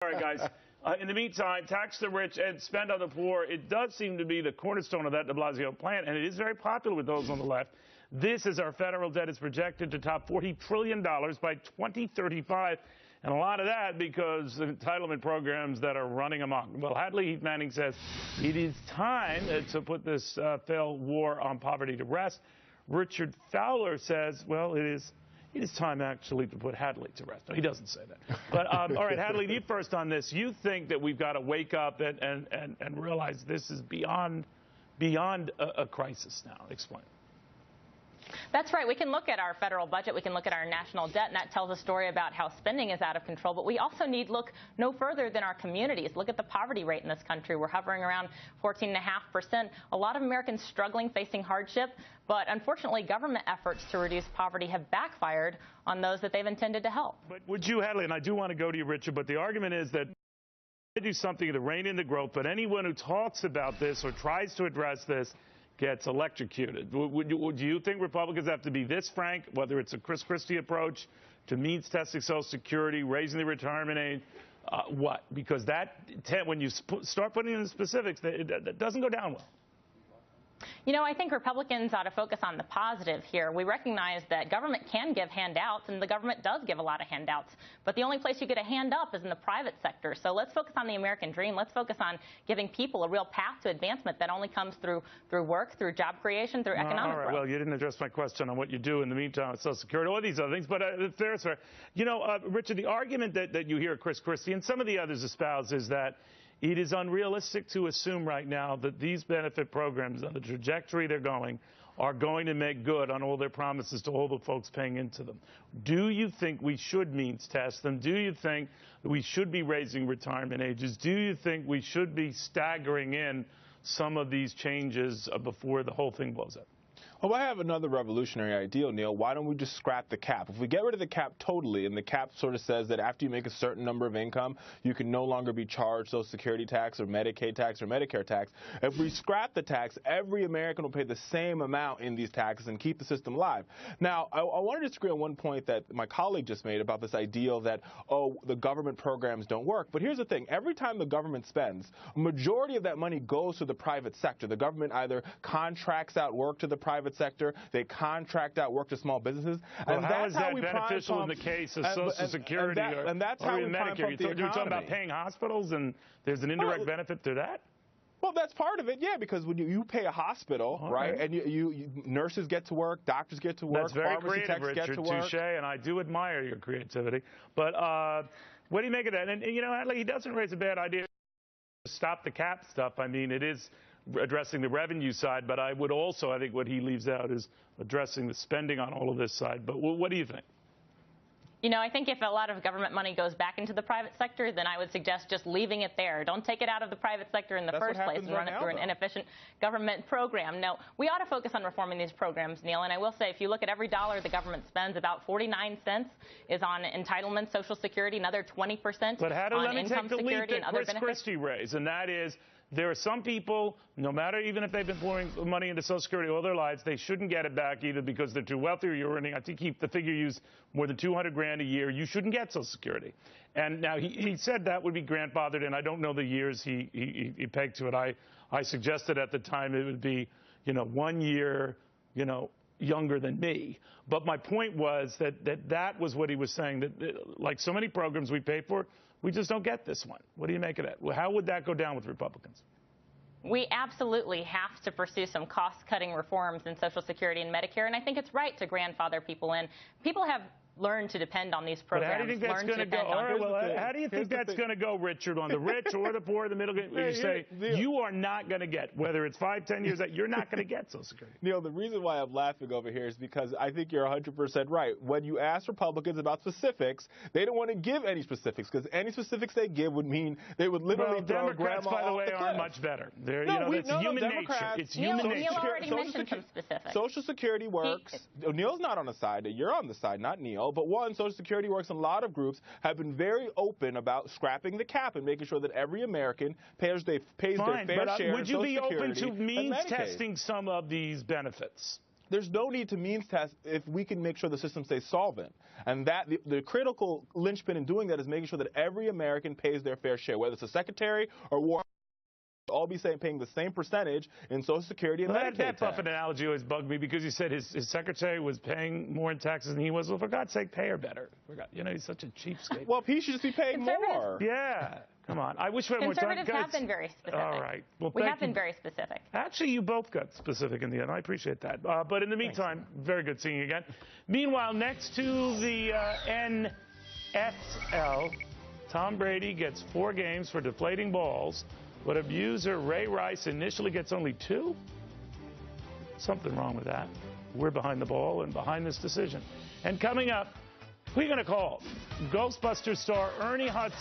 All right, guys. In the meantime, tax the rich and spend on the poor. It does seem to be the cornerstone of that de Blasio plan, and it is very popular with those on the left. This is our federal debt is projected to top $40 trillion by 2035, and a lot of that because of entitlement programs that are running amok. Well, Hadley Heath Manning says it is time to put this failed war on poverty to rest. Richard Fowler says, well, it is time actually to put Hadley to rest. No, he doesn't say that. But all right, Hadley, you first on this. You think that we've got to wake up and realize this is beyond a crisis now. Explain. That's right. We can look at our federal budget. We can look at our national debt, and that tells a story about how spending is out of control. But we also need look no further than our communities. Look at the poverty rate in this country. We're hovering around 14.5%. A lot of Americans struggling, facing hardship. But unfortunately, government efforts to reduce poverty have backfired on those that they've intended to help. But would you, Hadley, and I do want to go to you, Richard, but the argument is that they do something to rein in the growth, but anyone who talks about this or tries to address this gets electrocuted. Do you think Republicans have to be this frank, whether it's a Chris Christie approach to means testing Social Security, raising the retirement age, what? Because that, when you start putting in the specifics, that doesn't go down well. You know, I think Republicans ought to focus on the positive here. We recognize that government can give handouts, and the government does give a lot of handouts. But the only place you get a hand up is in the private sector. So let's focus on the American dream. Let's focus on giving people a real path to advancement that only comes through work, through job creation, through economic growth. Well, you didn't address my question on what you do in the meantime with Social Security, all these other things. But it's fair. You know, Richard, the argument that you hear Chris Christie and some of the others espouse is that it is unrealistic to assume right now that these benefit programs, on the trajectory they're going, are going to make good on all their promises to all the folks paying into them. Do you think we should means test them? Do you think that we should be raising retirement ages? Do you think we should be staggering in some of these changes before the whole thing blows up? Well, I have another revolutionary idea, Neil. Why don't we just scrap the cap? If we get rid of the cap totally, and the cap sort of says that after you make a certain number of income, you can no longer be charged Social Security tax or Medicaid tax or Medicare tax. If we scrap the tax, every American will pay the same amount in these taxes and keep the system alive. Now, I want to disagree on one point that my colleague just made about this idea that, oh, the government programs don't work. But here's the thing. Every time the government spends, a majority of that money goes to the private sector. The government either contracts out work to the private sector, they contract out work to small businesses, and that's how is that beneficial in the case of Social Security or that's how we Medicare? You're talking about paying hospitals, and there's an indirect benefit to that? Well, that's part of it, yeah, because when you pay a hospital, right, and you nurses get to work, doctors get to work, that's very pharmacy techs Richard, get to work. Touche, and I do admire your creativity. But what do you make of that? And you know, Hadley, he doesn't raise a bad idea to stop the cap stuff. I mean, it is addressing the revenue side, but I would also, I think what he leaves out is addressing the spending on all of this side. But what do you think? You know, I think if a lot of government money goes back into the private sector, then I would suggest just leaving it there. Don't take it out of the private sector in the first place and run it through an inefficient government program. No, we ought to focus on reforming these programs, Neil. And I will say, if you look at every dollar the government spends, about 49 cents is on entitlement, Social Security, another 20% on income security and other benefits. Chris Christie raised, and that is, there are some people, no matter even if they've been pouring money into Social Security all their lives, they shouldn't get it back either because they're too wealthy or you're earning, I think the figure used, more than $200,000 a year. You shouldn't get Social Security. And now he said that would be grandfathered, and I don't know the years he pegged to it. I suggested at the time it would be, 1 year, younger than me. But my point was that was what he was saying, that like so many programs we pay for, we just don't get this one. What do you make of that? Well, how would that go down with Republicans? We absolutely have to pursue some cost-cutting reforms in Social Security and Medicare, and I think it's right to grandfather people in. People have learned to depend on these programs. But how do you think that's going to go? All right, well, how do you think that's going to go, Richard, on the rich or the poor, the middle? You say you are not going to get, whether it's 5, 10 years, you're not going to get Social Security. Neil, the reason why I'm laughing over here is because I think you're 100% right. When you ask Republicans about specifics, they don't want to give any specifics, because any specifics they give would mean they would literally throw Democrats, grandma by the way, off the are cliff. much better. It's human nature. It's human nature. Neil already mentioned some specifics. Social Security works. Neil's not on the side. You're on the side, not Neil. But one, Social Security works, and a lot of groups have been very open about scrapping the cap and making sure that every American pays their fair share. Would you be open to means testing testing some of these benefits? there's no need to means test if we can make sure the system stays solvent. And that the critical linchpin in doing that is making sure that every American pays their fair share, whether it's a secretary or war. All be paying the same percentage in Social Security and Medicaid That Buffett analogy always bugged me because you said his secretary was paying more in taxes than he was. Well, for God's sake, pay her better. You know, he's such a cheapskate. Well, he should just be paying more. Yeah. Come on. I wish we had more time. Conservatives have been very specific. All right. Well, we have been very specific. Actually, you both got specific in the end. I appreciate that. But in the meantime, very good seeing you again. Meanwhile, next to the NFL, Tom Brady gets 4 games for deflating balls. But abuser Ray Rice initially gets only 2? Something wrong with that. We're behind the ball and behind this decision. And coming up, we're going to call Ghostbusters star Ernie Hudson.